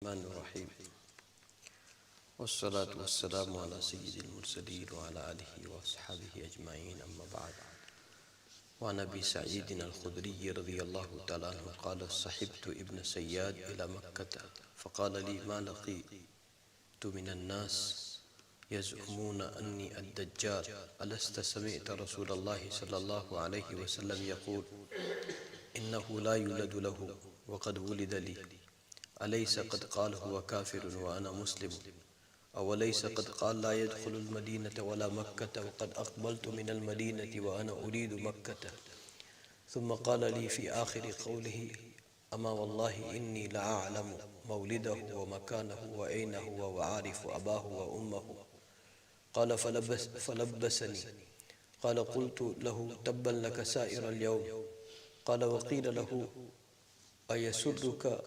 الرحمن الرحيم والصلاة والسلام على سيد المرسلين وعلى آله وأصحابه أجمعين أما بعد. وعن أبي سعيد الخدري رضي الله تعالى عنه قال: صحبت ابن سياد إلى مكة فقال لي: ما لقيت من الناس يزعمون أني الدجال، ألست سمعت رسول الله صلى الله عليه وسلم يقول: إنه لا يولد له وقد ولد لي؟ أليس قد قال هو كافر وأنا مسلم؟ أوليس قد قال لا يدخل المدينة ولا مكة وقد أقبلت من المدينة وأنا أريد مكة؟ ثم قال لي في آخر قوله: أما والله إني لأعلم مولده ومكانه وأين هو وعارف أباه وأمه. قال فلبسني. قال قلت له: تبا لك سائر اليوم. قال وقيل له: أيسرك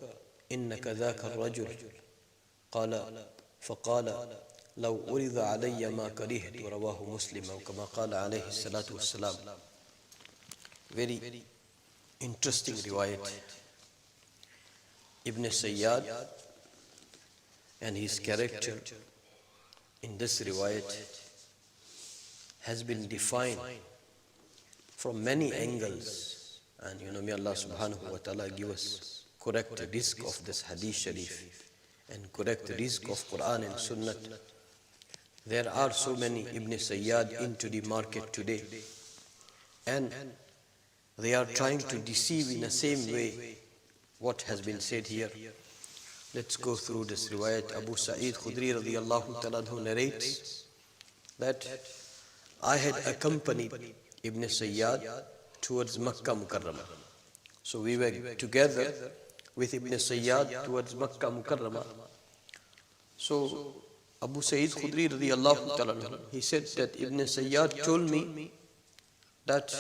إنك ذاك الرجل؟ فقال: لو أرض علي ما كرهت. رواه مسلم. أو كما قال عليه الصلاة والسلام. Very interesting riwayat. Ibn Sayyad and his character in this riwayat has been defined from many angles, and may Allah subhanahu wa ta'ala give us correct rizq of this hadith sharif and correct rizq of Quran and Sunnah. There are so many Ibn Sayyad into the market today, and they are trying to deceive in the same way what has been said here. Let's go through this riwayat. Abu Sa'id Khudri radiyallahu ta'ala anhu narrates that I had accompanied Ibn Sayyad towards Makkah Mukarramah. So we were together with Ibn Sayyad towards Makkah Mukarramah. So Abu Sa'id Khudri radiyallahu ta'ala anhu, he said that Ibn Sayyad told me that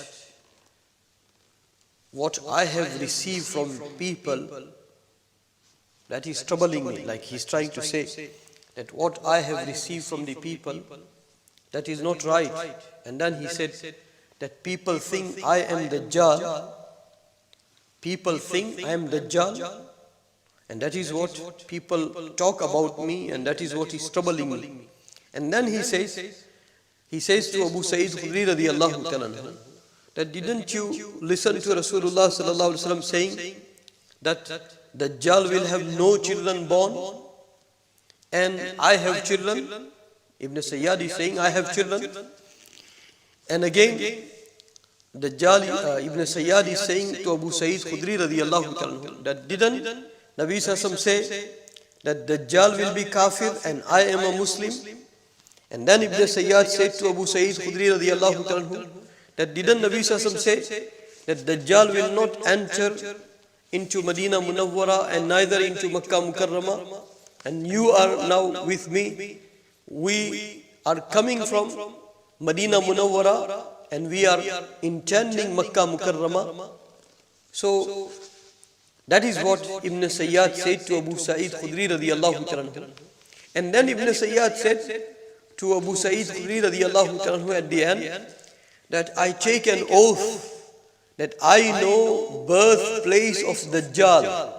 what I have received from people, that is troubling me. Like he's trying to say that what I have received from the people, that is not right. And then he said that people think I am Dajjal. People think I am Dajjal, and that is what people talk about me, and that is what is troubling me. And then he says to Abu Sa'id Khudri radiyallahu ta'ala that didn't you listen to Rasulullah sallallahu alaihi wasallam saying that Dajjal will have no children born and I have children? Ibn Sayyad is saying I have children. And again Dajjal, Ibn Sayyad is saying to Abu Sa'id Khudri radiyallahu ta'ala that didn't Nabi Sassam say that Dajjal will be kafir and I am a Muslim? And then Ibn Sayyad said to Abu Sa'id Khudri radiyallahu ta'ala that didn't Nabi Sassam say that Dajjal will not enter into Medina Munawwara and neither into Makkah Mukarramah? And you are now with me. We are coming from Medina Munawwara and we are intending Makkah Mukarramah. So that is what Ibn Sayyad said to Abu Sa'id Khudri radiyallahu ta'ala. And then Ibn Sayyad said to Abu Sa'id Khudri radiyallahu ta'ala at the end that I take an oath that I know birthplace of Dajjal.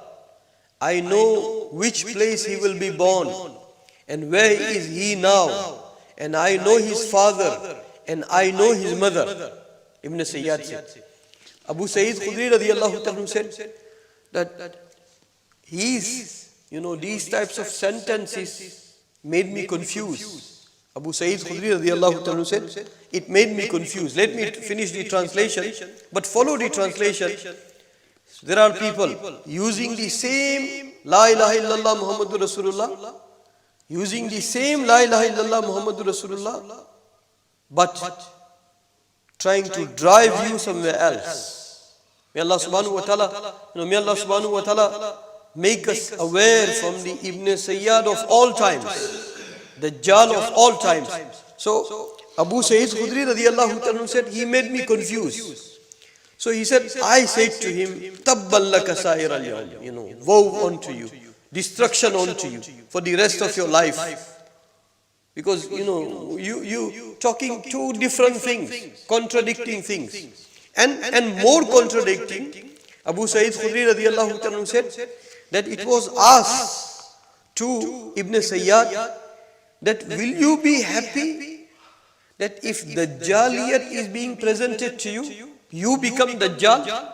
I know which place he will be born and where is he now. And I know his father and I know his mother. Ibn Sayyad said. Abu Sa'id Khudri radiyallahu ta'ala said that these types of sentences made me confused. Abu Sa'id Khudri radiyallahu ta'ala said, it made me confused. Let me finish the translation, but follow the translation. There are people using the same La ilaha illallah Muhammadur Rasulullah, using the same La ilaha illallah Muhammadur Rasulullah, but trying to drive you somewhere else. May Allah subhanahu wa ta'ala make us aware from the Ibn Sayyad of all times, the Dajjal of all times. So Abu Sa'id Khudri radiyallahu ta'ala said, he made me confused. So he said, I said to him, Tabbal laka sa'ir al-yawm, woe unto you, destruction unto you for the rest of your life. Because you talking two different things, contradicting things. And more contradicting, Abu Sa'id Khudri radiyallahu ta'ala said that it was us to Ibn Sayyad that will you be happy that if Dajjaliyat is being presented to you, you become Dajjal?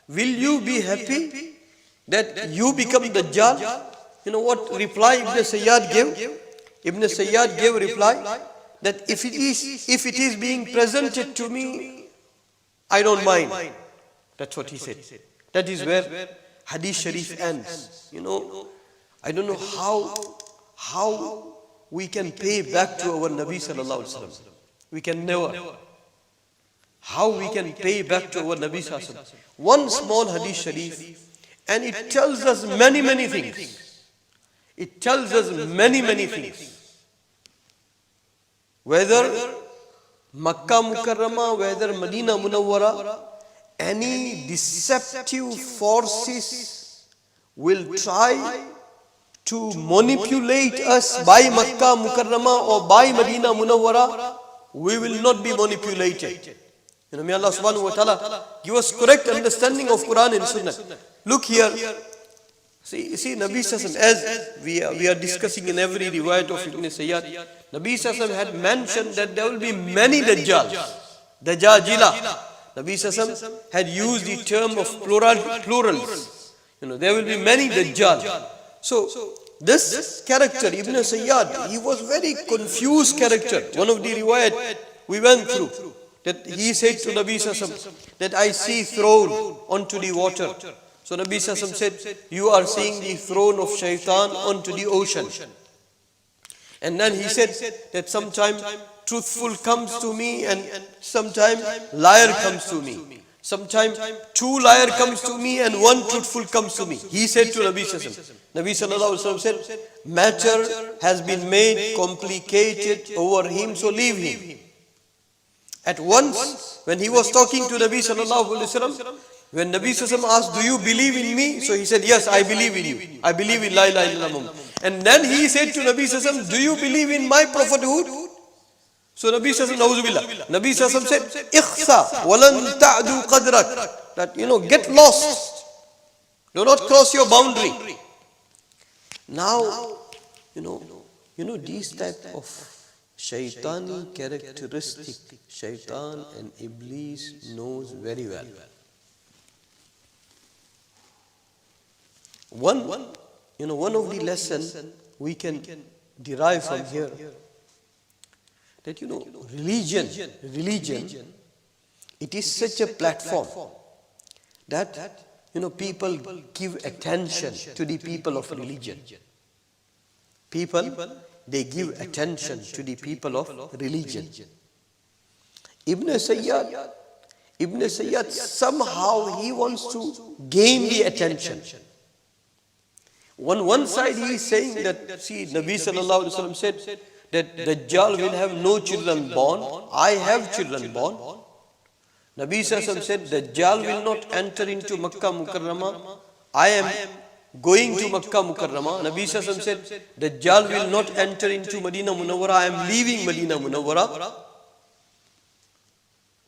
Will you be happy that you become Dajjal? You know what reply Ibn Sayyad gave? Ibn Sayyad gave reply that if it is being presented to me, I don't mind. That's what he said. That is where Hadith Sharif ends. You know, I don't know how we can pay back to our Nabi Sallallahu Alaihi Wasallam. We can never. How we can pay back to our Nabi Sallallahu Alaihi Wasallam. One small Hadith Sharif, and it tells us many things. It tells us many things. Whether Makkah Mukarramah, whether Medina Munawwara, any deceptive forces will try to manipulate us by Makkah Mukarramah or by Medina Munawwara, we will not be manipulated. You know, may Allah subhanahu wa ta'ala give us correct understanding of Quran and Sunnah. Look here. See Nabi Sallallahu Alaihi Wasallam, as we are discussing in every riwayat of Ibn Sayyad, Nabi Sallallahu Alaihi Wasallam had mentioned that there will be many Dajjals, Dajjajila. Nabi Sallallahu Alaihi Wasallam had used the term of plurals. You know, there will be many Dajjal. So this character, Ibn Sayyad, he was very confused character. One of the riwayat we went through, that he said to Nabi Sallallahu Alaihi Wasallam that I see throne onto the water. So Nabi Sallallahu Alaihi Wasallam said, you are seeing the throne of Shaitan onto the ocean. And then he said that sometime truthful comes to me and sometime liar comes to me. Sometime two liar comes to me and one truthful comes to me. He said to Nabi Sallallahu Alaihi Wasallam. Nabi Sallallahu Alaihi Wasallam said, matter has been made complicated over him, so leave him. At once, when he was talking to Nabi Sallallahu Alaihi Wasallam, when Nabi Sallallahu Alaihi Wasallam asked, do you believe in me? So he said, yes, I believe in you. I believe in La ilaha illallah. And then he said to Nabi Sallallahu Alaihi Wasallam, do you believe in my prophethood? So Nabi Sallallahu Alaihi Wasallam, Nabi Sallallahu Alaihi Wasallam said, Ikhsa walan ta'du qadrak. That, you know, get lost. Do not cross your boundary. Now, you know these type of Shaitani characteristic, Shaitan and Iblis knows very well. One of the lessons we can derive from here, that religion, it is such a platform that people give attention to the people of religion. People, they give attention to the people of religion. Ibn Sayyad somehow he wants to gain the attention. On one side he is saying that, see, Nabi Sallallahu Alaihi Wasallam said that Dajjal will have no children born. I have children born. Nabi Sallallahu Alaihi Wasallam said Dajjal will not enter into Makkah Mukarramah. I am going to Makkah Mukarramah. Nabi Sallallahu Alaihi Wasallam said Dajjal will not enter into Medina Munawwara. I am leaving Medina Munawwara.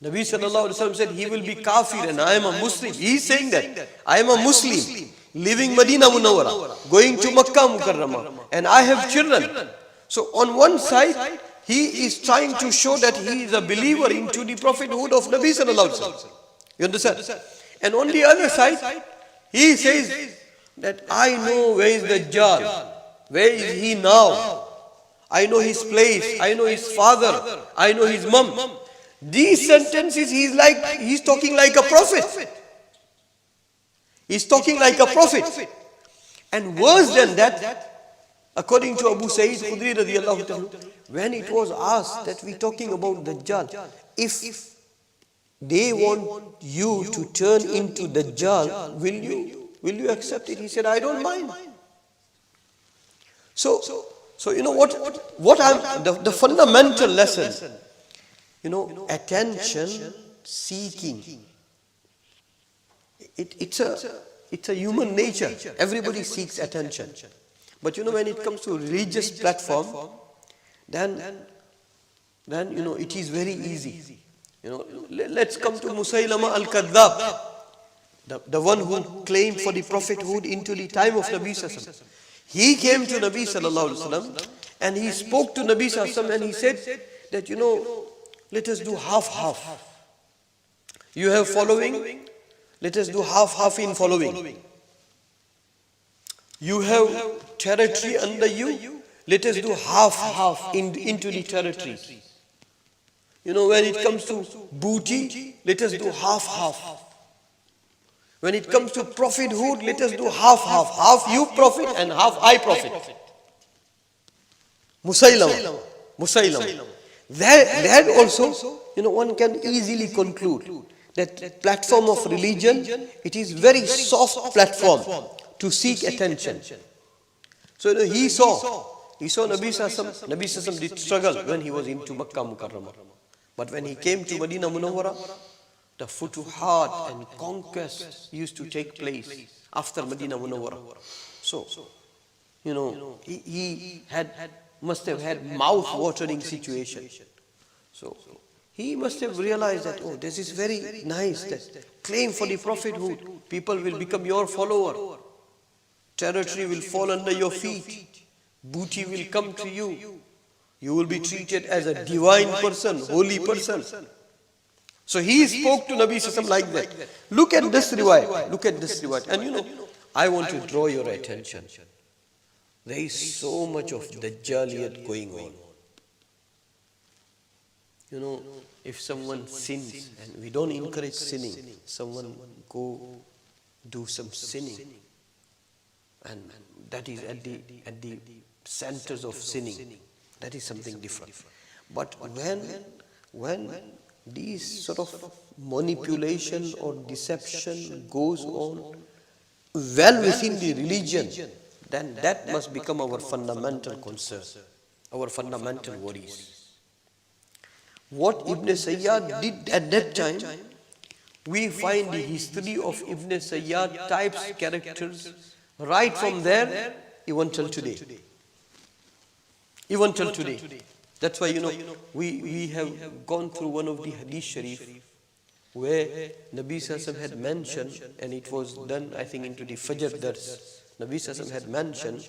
Nabi Sallallahu Alaihi Wasallam said he will be kafir and I am a Muslim. He is saying that I am a Muslim, leaving Medina Munawwara, going to Makkah Mukarramah, and I have children. So on one side, he is trying to show that he is a believer into the prophethood of Nabi Sallallahu Alaihi Wasallam. You understand? And on the other side, he says that I know where is Dajjal, where is he now? I know his place, I know his father, I know his mom. These sentences, he's talking like a prophet. He's talking like a prophet. And worse than that, according to Abu Sa'id Khudri radiyallahu ta'ala, when it was asked that we're talking about Dajjal, if they want you to turn into Dajjal, will you accept it? He said, I don't mind. So you know what I'm the fundamental lesson, attention seeking. It's a human nature. Everybody seeks attention. But when it comes to religious platform, then it is very easy. Let's come to Musaylama al-Kadhdhab, the one who claimed for the prophethood into the time of Nabi Sallallahu Alaihi Wasallam. He came to Nabi sallallahu alaihi wasallam and he spoke to Nabi sallallahu alaihi wasallam and he said that, let us do half. You have following, let us do half in following. You have territory under you, let us do half into the territory. When it comes to booty, let us do half. When it comes to prophethood, let us do half. Half you profit and half I profit. Musailam. That also, one can easily conclude that platform of religion, it is very soft platform to seek attention. So he saw Nabi Sallallahu did struggle when he was into Makkah Mukarramah. But when he came to Medina Munawwara, the futuhat and conquest used to take place after Medina Munawwara. So, he must have had mouth-watering situation. So, he must have realized that, this is very nice, that claim for the prophethood. People will become your follower. Territory will fall under your feet. Booty will come to you. You will be treated as a divine person, holy person. So he spoke to Nabi Sallallahu like that. Look at this riwayat. And I want to draw your attention. There is so much of Dajjaliyat going on. If someone sins, and we don't encourage sinning, someone go do some sinning, and that is at the centers of sinning, that is something different. But when these sort of manipulation or deception goes on well within the religion, then that must become our fundamental concern, our fundamental worries. What Ibn Sayyad did at that time, we find the history of Ibn Sayyad types, characters, right from there, even till today. That's why, we have gone through one of the Hadith Sharif where Nabi Sallallahu had mentioned, and it was done, I think, into the Fajr Dars. Nabi Sallallahu had mentioned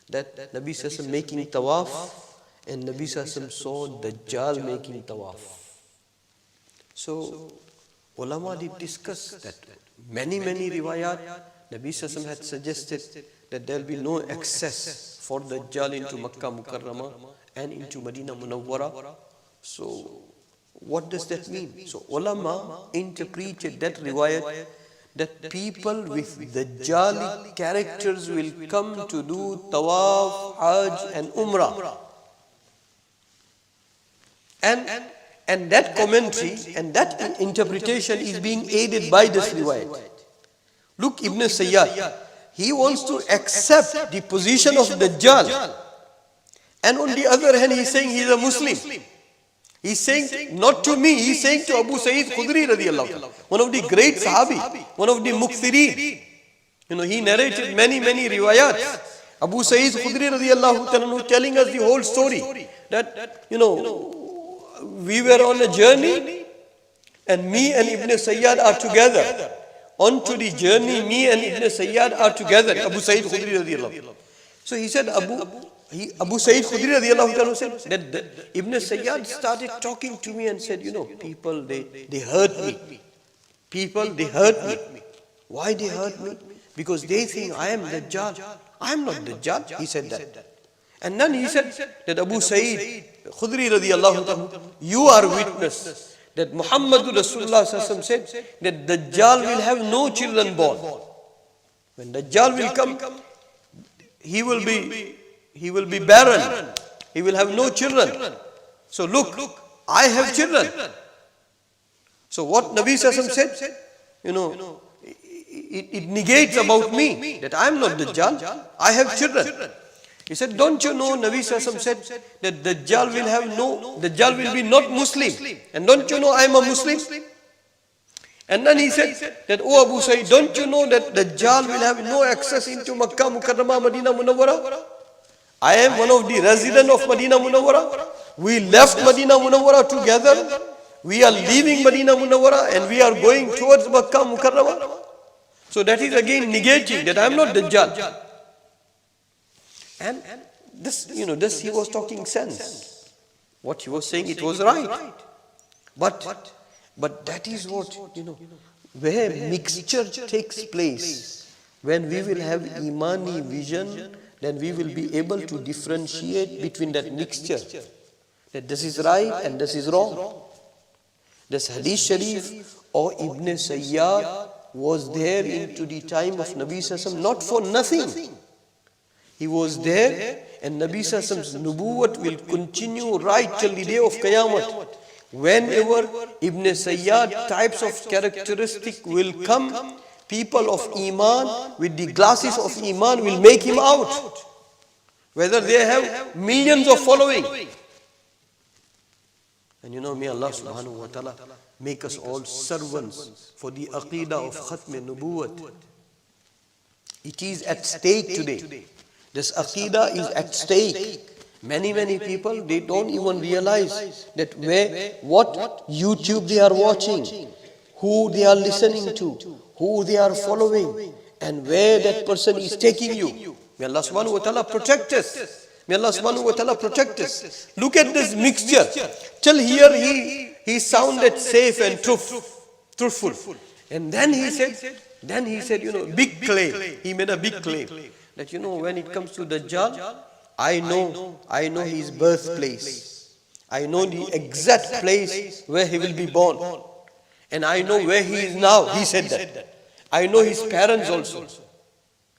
that Nabi Sallallahu making tawaf, and Nabi Sallallahu saw Dajjal making tawaf. So, ulama did discuss that. Many riwayat, Nabi Sallallahu had suggested that there will be no access for Dajjal into Makkah Mukarramah and into Medina Munawwara. So, what does that mean? So, ulama interpreted that riwayat that people with Dajjali characters will come to do tawaf, hajj and umrah. And that commentary and that interpretation is being aided by this riwayat. Look, Ibn Sayyad, he wants to accept the position of Dajjal. And on the other hand, he's saying he's a Muslim. He's saying, not to me, he's saying to Abu Sa'id Khudri radiyallahu anhu, one of the great Sahabi, one of the Mukthirin. He narrated many riwayat. Abu Sa'id Khudri radiyallahu anhu telling us the whole story. That, we were on a journey and me and Ibn Sayyad are together. Onto the journey, me and Ibn Sayyad are together. Abu Sa'id Khudri radiyallahu anhu. So he said, Abu Sa'id Khudri radiyallahu anhu said that Ibn Sayyad started talking to me and said, people, they hurt me. Why they hurt me? Because they think I am Dajjal. I am not Dajjal. He said that. And then he said that Abu Sa'id Khudri radiyallahu anhu, you are witness that Muhammadur Rasulullah said that Dajjal will have no children born. When Dajjal will come, he will be barren. He will have no children. So look, I have children. So what Nabi Sallallahu said, it negates about me that I am not Dajjal. I have children. He said, don't you know, Nabi Sallallahu said that Dajjal will be not Muslim. And don't you know I am a Muslim? And then he said that, oh Abu Sa'id, don't you know that Dajjal will have no access into Makkah Mukarramah, Medina Munawwara? I am one of the residents of Medina Munawwara. We left Medina Munawwara together. We are leaving Medina Munawwara and we are going towards Makkah Mukarramah. So that is again negating that I am not Dajjal. And this he was talking sense. What he was saying, it was right. But that is what, where mixture takes place. When we will have Imani vision, then we will be able to differentiate between that mixture. That this is right and this is wrong. This Hadith Sharif or Ibn Sayyad was there into the time of Nabi Sallallahu not for nothing. He was there, and Nabi Sallallahu Nubuwwat will continue right till the day of Qiyamah. Whenever Ibn Sayyad types of characteristic will come, people of Iman with the glasses of Iman will make him out. Whether they have millions of following. And may Allah subhanahu wa ta'ala make us all servants for the aqidah of Khatm Nubuwwat. It is at stake today. This aqidah is at stake. Many people, they don't even realize that what YouTube they are watching, who they are listening to, who they are following, and where that person is taking you. May Allah subhanahu wa ta'ala protect us. May Allah subhanahu wa ta'ala protect us. Look at this mixture. Till here he sounded safe and truthful. And then he said, big claim. He made a big claim. That when it comes to Dajjal, I know his birthplace. I know the exact place where he will be born. And I know where he is now. He said that. I know his parents also.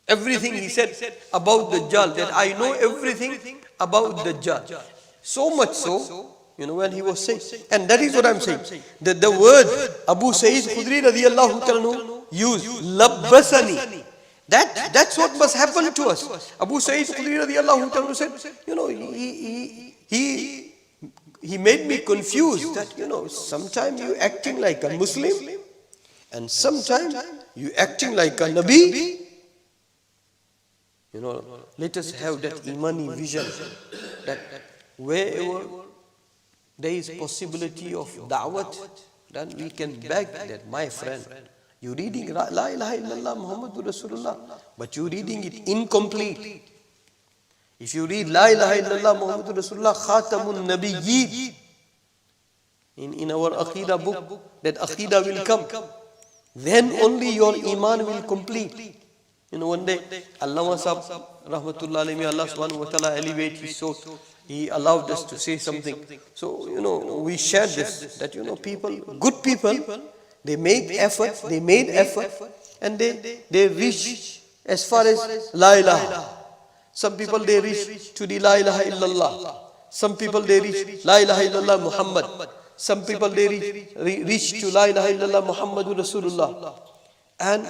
Everything he said about Dajjal, that I know everything about Dajjal. So much so, when he was saying, and that is what I'm saying, that the word Abu Sa'id Khudri radiyallahu ta'ala used, labbasani. That's what must happen to us. Abu Sa'id Khudri radiyallahu ta'ala said, he made me confused that, sometimes you acting like a Muslim, and sometimes you acting like a Nabi. Let us have that Imani vision, that wherever there is possibility of da'wat, then we can beg that, my friend, you reading La ilaha illallah Muhammadur Rasulullah, but you reading it incomplete. If you read La ilaha illallah Muhammadur Rasulullah Khatamun Nabiyyin, in our Aqidah book, that Aqidah will come, then only your Iman will complete. One day, Allama Sahib, Rahmatullah alayhi, Allah subhanahu wa ta'ala elevate his soul. He allowed us to say something. So, we shared this, that, people, good people, they made effort, and they reach as far as La ilaha. Some people, they reach to the La ilaha illallah. Some people, they reach La ilaha illallah Muhammad. Some people, they reach to La ilaha illallah Muhammadur Rasulullah. And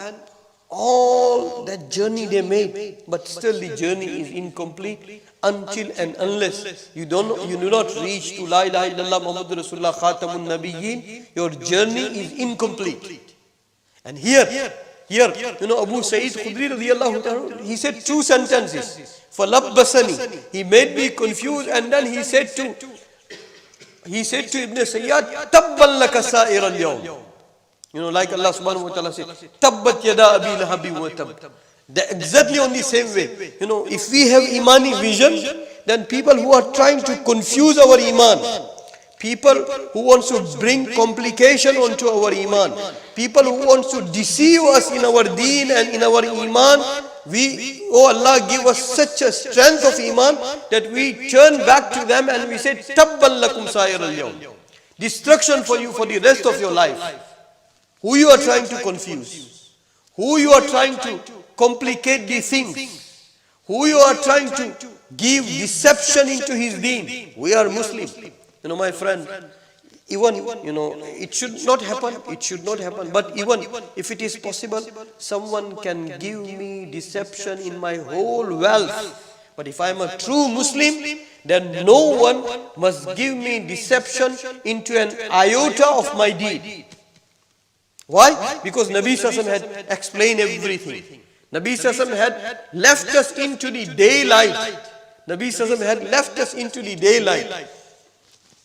all that journey they made, but still the journey is incomplete until and unless you do not reach to La ilaha illallah Muhammadur Rasulullah Khatamun Nabiyyin, your journey is incomplete. And here, Abu Sa'id Khudri radiyallahu ta'ala, he said two sentences. فَلَبَّسَنِي, he made me confused, and then he said to Ibn Sayyad, تَبًّا لَكَ سَائِرَ الْيَوْمِ. Like Allah subhanahu wa ta'ala said, Tabbat yada abi lahabi wa tab. Exactly on the same way. If we have Imani vision, then people who are trying to confuse our Iman, people who want to bring complication onto our Iman, people who want to deceive us in our deen and in our Iman, Allah give us such a strength of Iman that we turn back to them and we say, Tabban lakum sa'ir al-yawm. Destruction for you for the rest of your life. Who you are trying to confuse, who you are trying to complicate the things, who you are trying to give deception into his deen. We are Muslim. My friend, even, it should not happen, but even if it is possible, someone can give me deception in my whole wealth. But if I am a true Muslim, then no one must give me deception into an iota of my deed. Why? Because Nabi Sallallahu had explained everything. Nabi Sallallahu had left us into the daylight. Nabi Sallallahu had left us into the daylight.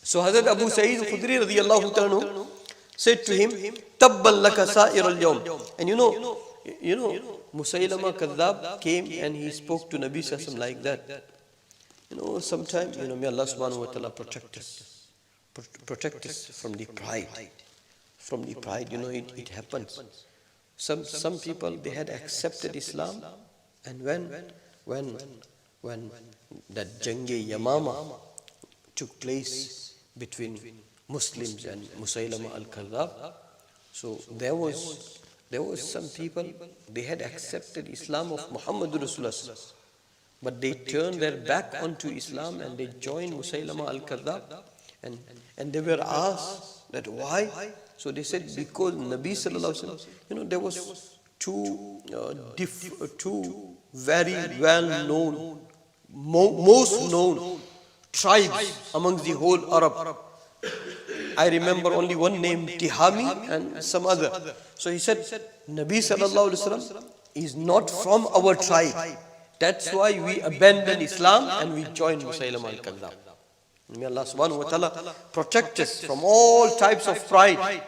So Hazrat Abu Sa'id Khudri radiyallahu ta'ala said to him, Tabban laka sa'ir al-yawm. And Musaylama Kadhab came and he spoke to Nabi Sallallahu Alaihi Wasallam like that. Sometimes, may Allah subhanahu wa ta'ala protect us. Protect us from the pride. From the pride, it happens. Some people, they had accepted Islam, and when that Jange Yamama took place between Muslims and Musaylama al-Kadhab, so there was some people, they had accepted Islam of Muhammadur Rasulullah, but they turned their back onto Islam and they joined Musaylama al-Kadhab, and they were asked that why. So they said, because Nabi Sallallahu Alaihi Wasallam, there was two very well known, most known tribes amongst the whole Arab. I remember only one name, Tihami, and some other. So he said, Nabi Sallallahu Alaihi Wasallam is not from our tribe. That's why we abandoned Islam and we joined Musaylama al-Kadhab. May Allah subhanahu wa ta'ala protect us from all types of pride.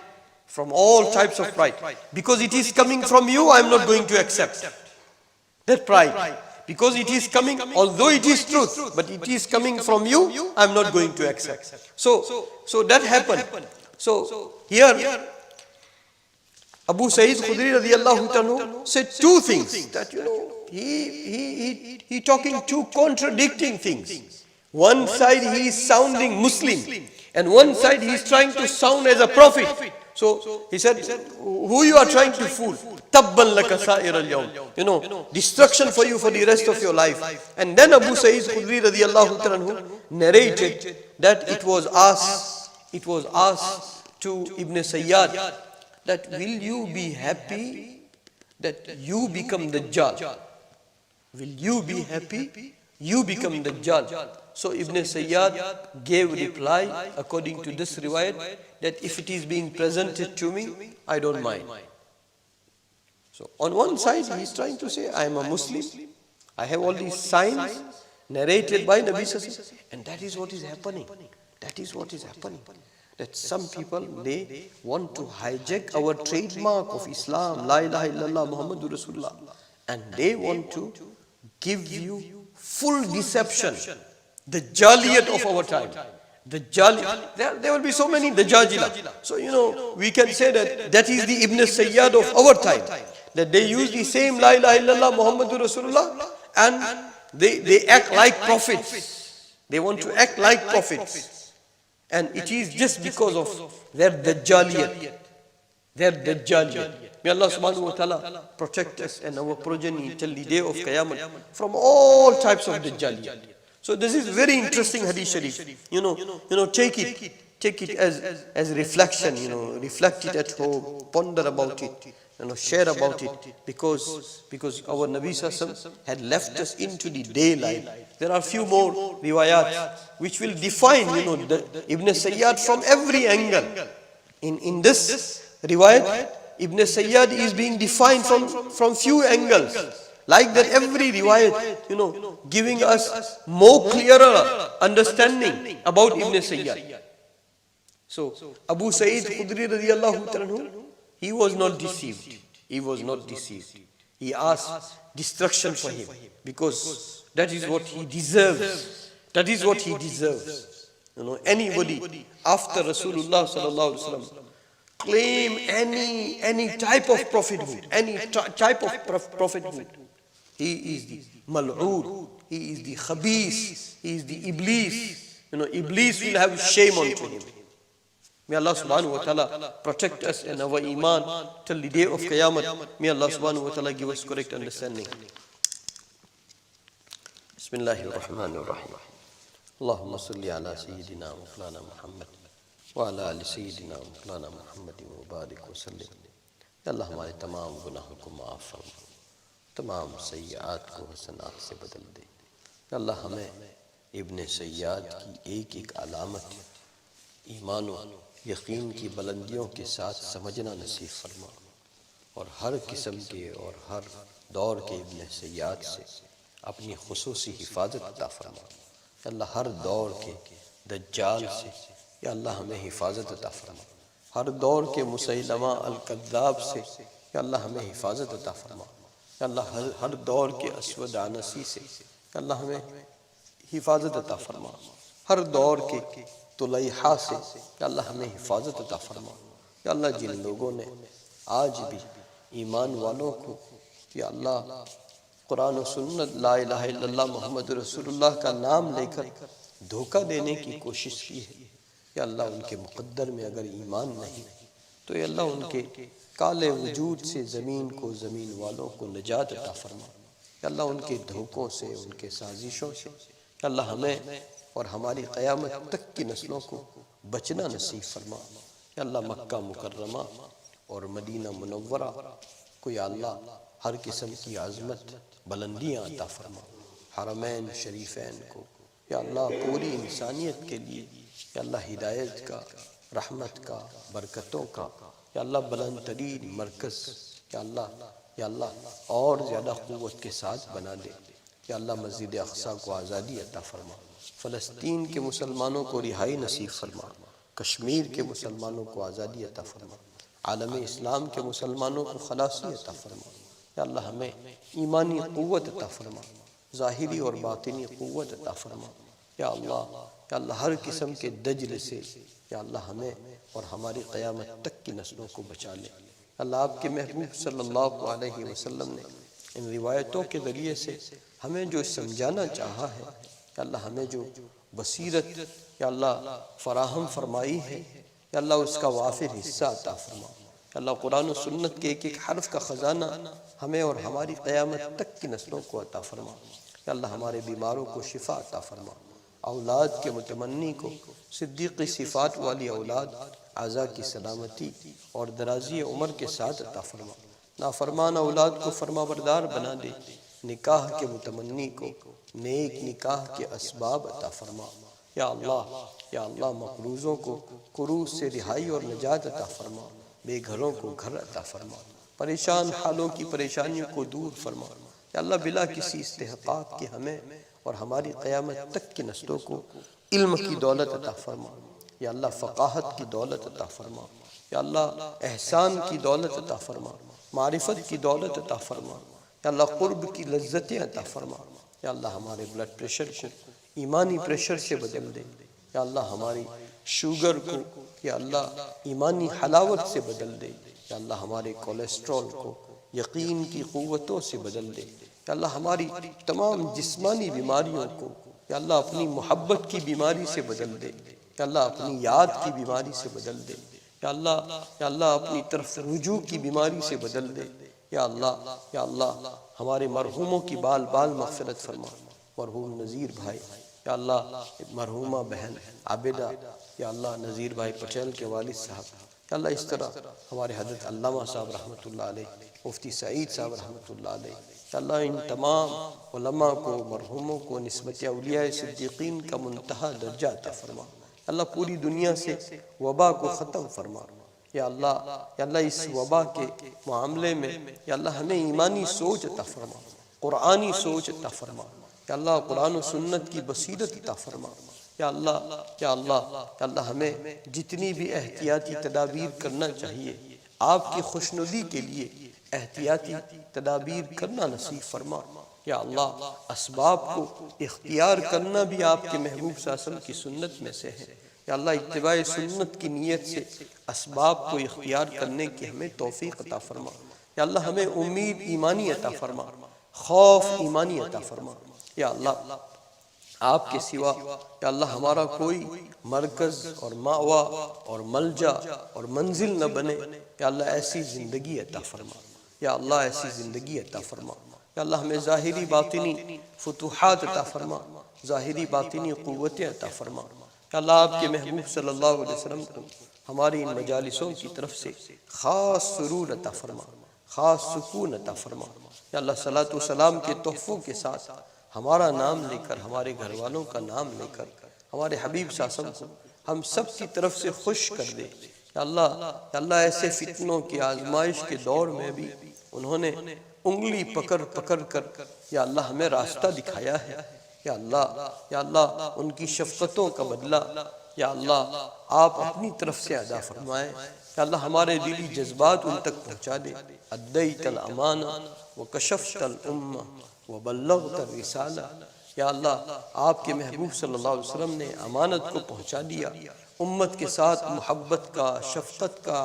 From all types of pride. Because it is coming from you, I am not going to accept that pride. Because it is coming, although it is truth, but it is coming from you, I am not going to accept. So that happened. So here, Abu Sa'id Khudri radiyallahu anhu said two things that he talking two contradicting things. One side he is sounding Muslim, and one side he is trying to sound as a prophet. So he said, who you are trying to fool? Tabban laka sa'ir al-yawm. Destruction for you for the rest of your life. And then Abu Sa'id Khudri radiyallahu anhu narrated that it was asked to Ibn Sayyad that will you be happy that you become Dajjal? Will you be happy you become Dajjal? So Ibn Sayyad gave reply according to this riwayat that if it is being presented to me, I don't mind. So on one side he is trying to say, I am a Muslim, I have all these signs narrated by Nabi Sallallahu Alaihi Wasallam, and that is what is happening. That is what is happening. That some people, they want to hijack our trademark of Islam, La ilaha illallah Muhammadur Rasulullah, and they want to give you full deception. The Jaliyat of our time. The there will be so many Dajjajila. So we can say that is the Ibn Sayyad of our time. That they use the same La ilaha illallah Muhammadur Rasulullah, and they act like prophets. They want to act like prophets. And it is just because of their Dajjaliyat. Their Dajjaliyat. May Allah subhanahu wa ta'ala protect us and our progeny till the day of Qiyamah from all types of Dajjaliyat. So this is very interesting hadith sharif. Take it as reflection, reflect it at home, ponder about it, share about it, because our Nabi Sallallahu Alaihi Wasallam had left us into the daylight. There are few more riwayat which will define, the Ibn Sayyad from every angle. In this riwayat, Ibn Sayyad is being defined from few angles. Like that every riwayat, giving us more clearer understanding about Ibn Sayyad. So Abu Sa'id Khudri radiyallahu anhu, he was not deceived. He was not deceived. He asked destruction for him because that is what he deserves. That is what he deserves. Anybody after Rasulullah sallallahu alaihi wasallam claim any type of prophethood, he is the mal'ud, he is the khabis, he is the iblis. Iblis will have shame onto him. May Allah subhanahu wa ta'ala protect us and our iman till the day of Qiyamah. May Allah subhanahu wa ta'ala give us correct understanding. Bismillahir Rahmanir Rahim. Allahumma salli ala Sayyidina Mawlana Muhammad wa ala ali Sayyidina Mawlana Muhammad wa barik wa sallim. Ya Allah, हमारे तमाम गुनाहों को माफ फरमा, तमाम सय्यात को हसनात से बदल दे। अल्लाह हमें इब्न सय्याद की एक अलामत ईमान और यकीन की बुलंदियों के साथ समझना नसीब फरमा, और हर किस्म के और हर दौर के इब्न सय्याद से अपनी खुसूसी हिफाजत अता फरमा। अल्लाह हर दौर के दज्जाल से या अल्लाह हमें हिफाजत अता फरमा, हर दौर के मुसैलमा अल-कद्दाब से या अल्लाह हमें हिफाजत अता फरमा, یا اللہ ہر دور کے اسود عنسی سے یا اللہ ہمیں حفاظت عطا فرما، ہر دور کے طلیحہ سے یا اللہ ہمیں حفاظت عطا فرما۔ یا اللہ جن لوگوں نے آج بھی ایمان والوں کو یا اللہ قرآن و سنت لا الہ الا اللہ محمد رسول اللہ کا نام لے کر دھوکہ دینے کی کوشش کی ہے، یا اللہ ان کے مقدر میں اگر ایمان نہیں تو یا اللہ ان کے کالے وجود سے زمین کو، زمین والوں کو نجات عطا فرما۔ یا اللہ ان کے دھوکوں سے، ان کے سازشوں سے یا اللہ ہمیں اور ہماری قیامت تک کی نسلوں کو بچنا نصیب فرما۔ یا اللہ مکہ مکرمہ اور مدینہ منورہ کو یا اللہ ہر قسم کی عظمت، بلندیاں عطا فرما۔ حرمین شریفین کو یا اللہ پوری انسانیت کے لیے یا اللہ ہدایت کا، رحمت کا، برکتوں کا یا اللہ بلند ترین مرکز یا اللہ اور زیادہ قوت کے ساتھ بنا دے۔ یا اللہ مسجد اقصی کو آزادی عطا فرما، فلسطین کے مسلمانوں کو رہائی نصیب فرما، کشمیر کے مسلمانوں کو آزادی عطا فرما، عالم اسلام کے مسلمانوں کو خلاصی عطا فرما۔ یا اللہ ہمیں ایمانی قوت عطا فرما، ظاہری اور باطنی قوت عطا فرما۔ یا اللہ ہر قسم کے دجل سے یا اللہ ہمیں اور ہماری قیامت تک کی نسلوں کو بچا لے۔ اللہ آپ کے محبوب صلی اللہ علیہ وسلم نے ان روایتوں کے ذریعے سے ہمیں جو سمجھانا چاہا ہے، یا اللہ ہمیں جو بصیرت یا اللہ فراہم فرمائی ہے، یا اللہ اس کا وافر حصہ عطا فرما۔ یا اللہ قرآن و سنت کے ایک ایک حرف کا خزانہ ہمیں اور ہماری قیامت تک کی نسلوں کو عطا فرما۔ یا اللہ ہمارے بیماروں کو شفا عطا فرما، اولاد کے متمنی کو صدیقی صفات والی اولاد، اعضاء کی سلامتی اور درازی عمر کے ساتھ عطا فرما۔ نافرمان اولاد کو فرما بردار بنا دے، نکاح کے متمنی کو نیک نکاح کے اسباب عطا فرما۔ یا اللہ مقروضوں کو قروض سے رہائی اور نجات عطا فرما، بے گھروں کو گھر عطا فرما، پریشان حالوں کی پریشانیوں کو دور فرما۔ یا اللہ بلا کسی استحقاق کے ہمیں اور ہماری قیامت تک کی نسلوں کو علم کی دولت عطا فرما۔ یا اللہ فقاہت کی دولت عطا فرما۔ یا اللہ احسان کی دولت عطا فرما، معرفت کی دولت عطا فرما۔ یا اللہ قرب کی لذتیں عطا فرما۔ یا اللہ ہمارے بلڈ پریشر کو ایمانی پریشر سے بدل دے۔ یا اللہ ہماری شوگر کو یا اللہ ایمانی حلاوت سے بدل دے۔ یا اللہ ہمارے کولیسٹرول کو یقین کی قوتوں سے بدل دے۔ یا اللہ ہماری تمام جسمانی بیماریوں کو یا اللہ اپنی محبت کی بیماری سے بدل دے۔ یا اللہ اپنی یاد کی بیماری سے بدل دے۔ یا اللہ اپنی طرف رجوع کی بیماری سے بدل دے۔ یا اللہ ہمارے مرحوموں کی بال بال مغفرت فرما، مرحوم نذیر بھائی، یا اللہ مرحومہ بہن عابدہ، یا اللہ نذیر بھائی پٹیل کے والد صاحب، یا اللہ اس طرح ہمارے حضرت علامہ صاحب رحمۃ اللہ علیہ، مفتی سعید صاحب رحمۃ اللہ علیہ، یا اللہ ان تمام علماء کو، مرحوموں کو نسبت اولیاء صدیقین کا منتہا درجہ عطا فرما۔ اللہ پوری دنیا سے وبا کو ختم فرما۔ یا اللہ اس وبا کے معاملے میں یا اللہ ہمیں ایمانی سوچ عطا فرما، قرآنی سوچ عطا فرما۔ یا اللہ قرآن و سنت کی بصیرت عطا فرما۔ یا اللہ ہمیں جتنی بھی احتیاطی تدابیر کرنا چاہیے، آپ کی خوشنودی کے لیے احتیاطی تدابیر کرنا نصیب فرما۔ یا اللہ اسباب کو اختیار کرنا بھی آپ کے محبوب صلی اللہ علیہ وسلم کی سنت میں سے ہے۔ یا اللہ اتباع سنت کی نیت سے اسباب کو اختیار کرنے کی ہمیں توفیق عطا فرما۔ یا اللہ ہمیں امید ایمانی عطا فرما، خوف ایمانی عطا فرما۔ یا اللہ آپ کے سوا یا اللہ ہمارا کوئی مرکز اور مأویٰ اور ملجا اور منزل نہ بنے۔ یا اللہ ایسی زندگی عطا فرما۔ یا اللہ ایسی زندگی عطا فرما۔ یا اللہ ہمیں ظاہری باطنی فتوحات عطا فرما، ظاہری باطنی قوتیں عطا فرما۔ یا اللہ آپ کے محبوب صلی اللہ علیہ وسلم کو ہماری ان مجالسوں کی طرف سے خاص سرور عطا فرما، خاص سکون عطا فرما۔ یا اللہ صلاۃ و سلام کے تحفوں کے ساتھ ہمارا نام لے کر، ہمارے گھر والوں کا نام لے کر ہمارے حبیب صلی اللہ علیہ وسلم کو ہم سب کی طرف سے خوش کر دے۔ یا اللہ ایسے فتنوں کی آزمائش کے دور میں بھی انہوں نے انگلی پکڑ کر یا اللہ ہمیں راستہ دکھایا ہے۔ یا اللہ ان کی شفقتوں کا بدلہ یا اللہ آپ اپنی طرف سے ادا فرمائیں، یا اللہ ہمارے دلی جذبات ان تک پہنچا دے۔ ادیت الامانہ وکشفت الامہ وبلغت الرسالہ، یا اللہ آپ کے محبوب صلی اللہ علیہ وسلم نے امانت کو پہنچا دیا، امت کے ساتھ محبت کا، شفقت کا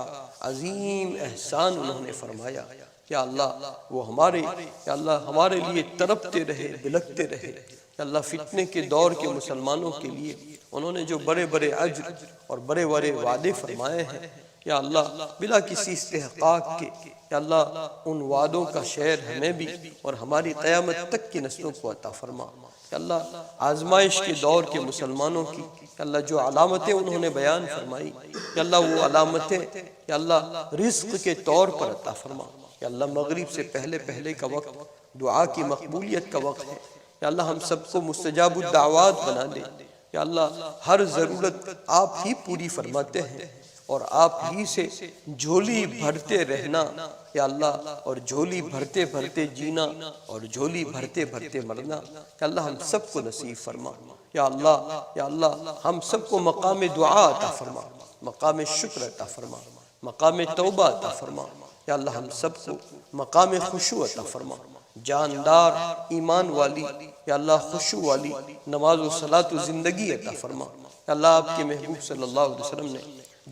عظیم احسان انہوں نے فرمایا۔ یا اللہ وہ یا اللہ ہمارے لیے تڑپتے رہے، بلکتے رہے۔ یا اللہ فتنے کے دور کے مسلمانوں کے لیے انہوں نے جو بڑے بڑے اجر اور بڑے بڑے وعدے فرمائے ہیں، یا اللہ بلا کسی استحقاق کے، یا اللہ ان وعدوں کا شعر ہمیں بھی اور ہماری قیامت تک کی نسلوں کو عطا فرما۔ یا اللہ آزمائش کے دور کے مسلمانوں کی، یا اللہ جو علامتیں انہوں نے بیان فرمائی، یا اللہ وہ علامتیں یا اللہ رزق کے طور پر عطا فرما۔ یا اللہ مغرب سے پہلے کا وقت دعا کی مقبولیت کا وقت ہے، یا اللہ ہم سب کو مستجاب الدعوات بنا دے۔ یا اللہ ہر ضرورت آپ ہی پوری فرماتے ہیں، اور آپ ہی سے جھولی بھرتے رہنا یا اللہ، اور جھولی بھرتے بھرتے جینا اور جھولی بھرتے بھرتے مرنا، یا اللہ ہم سب کو نصیب فرما۔ یا اللہ ہم سب کو مقام دعا عطا فرما، مقام شکر عطا فرما، مقام توبہ عطا فرما۔ یا اللہ ہم سب کو مقام خشوع عطا فرما، جاندار ایمان والی یا اللہ خشوع والی نماز و صلاۃ و زندگی عطا فرما۔ یا اللہ آپ کے محبوب صلی اللہ علیہ وسلم نے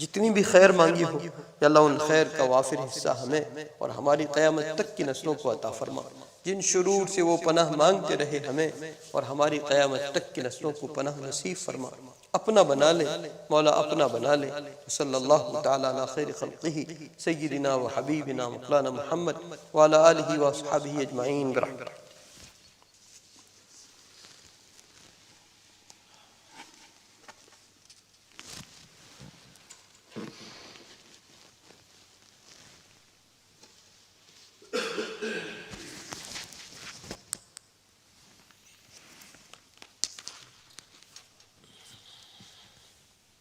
جتنی بھی خیر مانگی ہو، یا اللہ ان خیر کا وافر حصہ ہمیں اور ہماری قیامت تک کی نسلوں کو عطا فرما۔ جن شرور سے وہ پناہ مانگتے رہے ہمیں اور ہماری قیامت تک کی نسلوں کو پناہ نصیب فرما۔ اپنا بنا لے مولا، اپنا بنا لے۔ صلی اللہ تعالی علی خیر خلقہ سیدنا و حبیبنا مولانا محمد وعلی آلہ و اصحابہ اجمعین برحمتہ۔